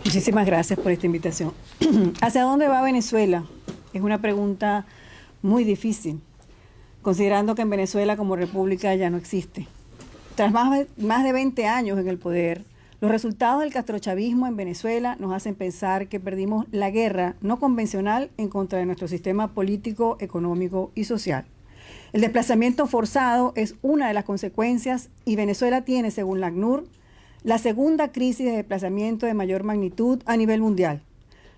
Muchísimas gracias por esta invitación. ¿Hacia dónde va Venezuela? Es una pregunta muy difícil, considerando que en Venezuela como república ya no existe. Tras más de 20 años en el poder, los resultados del castrochavismo en Venezuela nos hacen pensar que perdimos la guerra no convencional en contra de nuestro sistema político, económico y social. El desplazamiento forzado es una de las consecuencias y Venezuela tiene, según la ACNUR, la segunda crisis de desplazamiento de mayor magnitud a nivel mundial.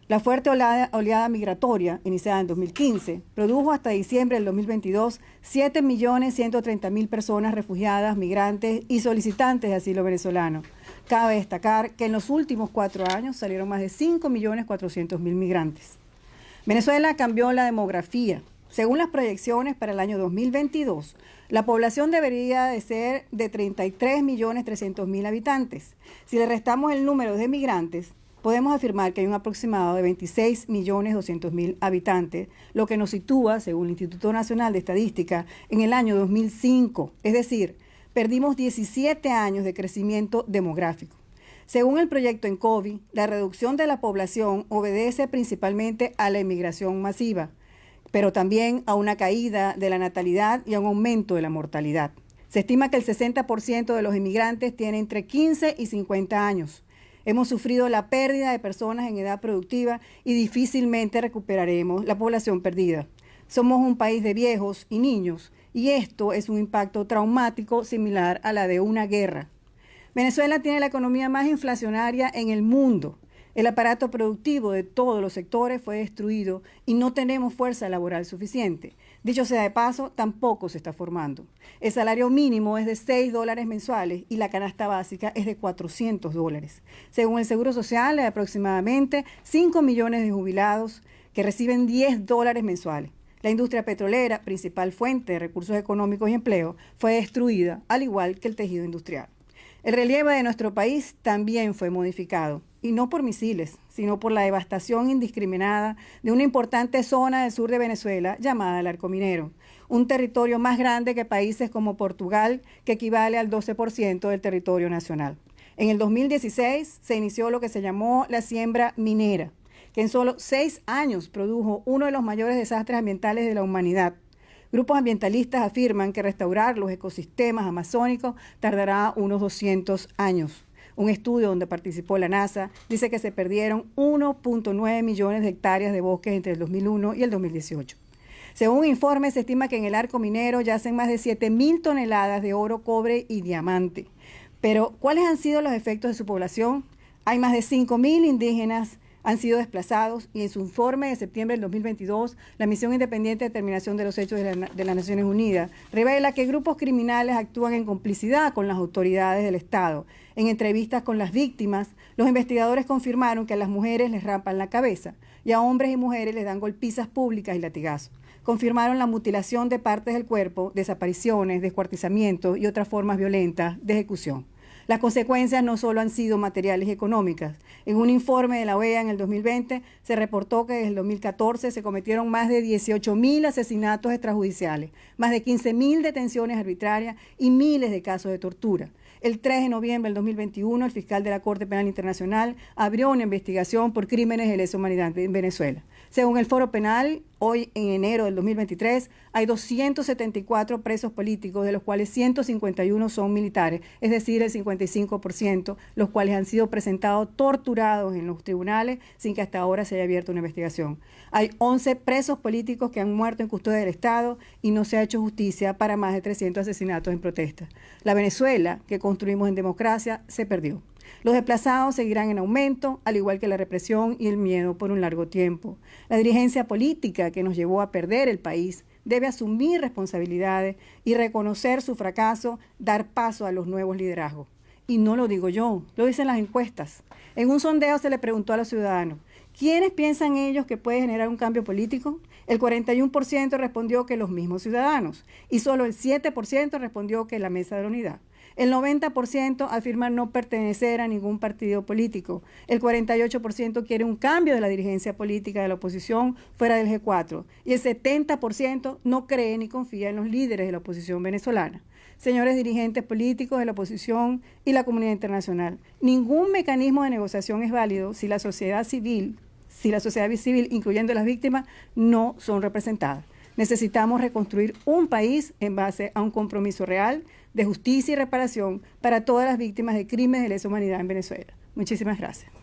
La fuerte oleada migratoria, iniciada en 2015, produjo hasta diciembre del 2022 7.130.000 personas refugiadas, migrantes y solicitantes de asilo venezolano. Cabe destacar que en los últimos 4 años salieron más de 5.400.000 migrantes. Venezuela cambió la demografía. Según las proyecciones para el año 2022, la población debería de ser de 33.300.000 habitantes. Si le restamos el número de migrantes, podemos afirmar que hay un aproximado de 26.200.000 habitantes, lo que nos sitúa, según el Instituto Nacional de Estadística, en el año 2005. Es decir, perdimos 17 años de crecimiento demográfico. Según el proyecto ENCOVI, la reducción de la población obedece principalmente a la inmigración masiva, pero también a una caída de la natalidad y a un aumento de la mortalidad. Se estima que el 60% de los inmigrantes tiene entre 15 y 50 años. Hemos sufrido la pérdida de personas en edad productiva y difícilmente recuperaremos la población perdida. Somos un país de viejos y niños y esto es un impacto traumático similar a la de una guerra. Venezuela tiene la economía más inflacionaria en el mundo. El aparato productivo de todos los sectores fue destruido y no tenemos fuerza laboral suficiente. Dicho sea de paso, tampoco se está formando. El salario mínimo es de $6 mensuales y la canasta básica es de $400. Según el Seguro Social, hay aproximadamente 5 millones de jubilados que reciben $10 mensuales. La industria petrolera, principal fuente de recursos económicos y empleo, fue destruida, al igual que el tejido industrial. El relieve de nuestro país también fue modificado, y no por misiles, sino por la devastación indiscriminada de una importante zona del sur de Venezuela llamada el Arco Minero, un territorio más grande que países como Portugal, que equivale al 12% del territorio nacional. En el 2016 se inició lo que se llamó la siembra minera, que en solo 6 años produjo uno de los mayores desastres ambientales de la humanidad. Grupos ambientalistas afirman que restaurar los ecosistemas amazónicos tardará unos 200 años. Un estudio donde participó la NASA dice que se perdieron 1.9 millones de hectáreas de bosques entre el 2001 y el 2018. Según un informe, se estima que en el Arco Minero yacen más de 7.000 toneladas de oro, cobre y diamante. Pero, ¿cuáles han sido los efectos de su población? Hay más de 5.000 indígenas han sido desplazados y en su informe de septiembre del 2022, la Misión Independiente de Determinación de los Hechos de las Naciones Unidas revela que grupos criminales actúan en complicidad con las autoridades del Estado. En entrevistas con las víctimas, los investigadores confirmaron que a las mujeres les rampan la cabeza y a hombres y mujeres les dan golpizas públicas y latigazos. Confirmaron la mutilación de partes del cuerpo, desapariciones, descuartizamientos y otras formas violentas de ejecución. Las consecuencias no solo han sido materiales y económicas. En un informe de la OEA en el 2020 se reportó que desde el 2014 se cometieron más de 18.000 asesinatos extrajudiciales, más de 15.000 detenciones arbitrarias y miles de casos de tortura. El 3 de noviembre del 2021, el fiscal de la Corte Penal Internacional abrió una investigación por crímenes de lesa humanidad en Venezuela. Según el Foro Penal, hoy en enero del 2023 hay 274 presos políticos, de los cuales 151 son militares, es decir, el 55%, los cuales han sido presentados torturados en los tribunales sin que hasta ahora se haya abierto una investigación. Hay 11 presos políticos que han muerto en custodia del Estado y no se ha hecho justicia para más de 300 asesinatos en protesta. La Venezuela que construimos en democracia se perdió. Los desplazados seguirán en aumento, al igual que la represión y el miedo por un largo tiempo. La dirigencia política que nos llevó a perder el país debe asumir responsabilidades y reconocer su fracaso, dar paso a los nuevos liderazgos. Y no lo digo yo, lo dicen las encuestas. En un sondeo se le preguntó a los ciudadanos, ¿quiénes piensan ellos que puede generar un cambio político? El 41% respondió que los mismos ciudadanos y solo el 7% respondió que la Mesa de la Unidad. El 90% afirma no pertenecer a ningún partido político. El 48% quiere un cambio de la dirigencia política de la oposición fuera del G4. Y el 70% no cree ni confía en los líderes de la oposición venezolana. señores dirigentes políticos de la oposición y la comunidad internacional. Ningún mecanismo de negociación es válido si la sociedad civil, incluyendo las víctimas, no son representadas. Necesitamos reconstruir un país en base a un compromiso real de justicia y reparación para todas las víctimas de crímenes de lesa humanidad en Venezuela. Muchísimas gracias.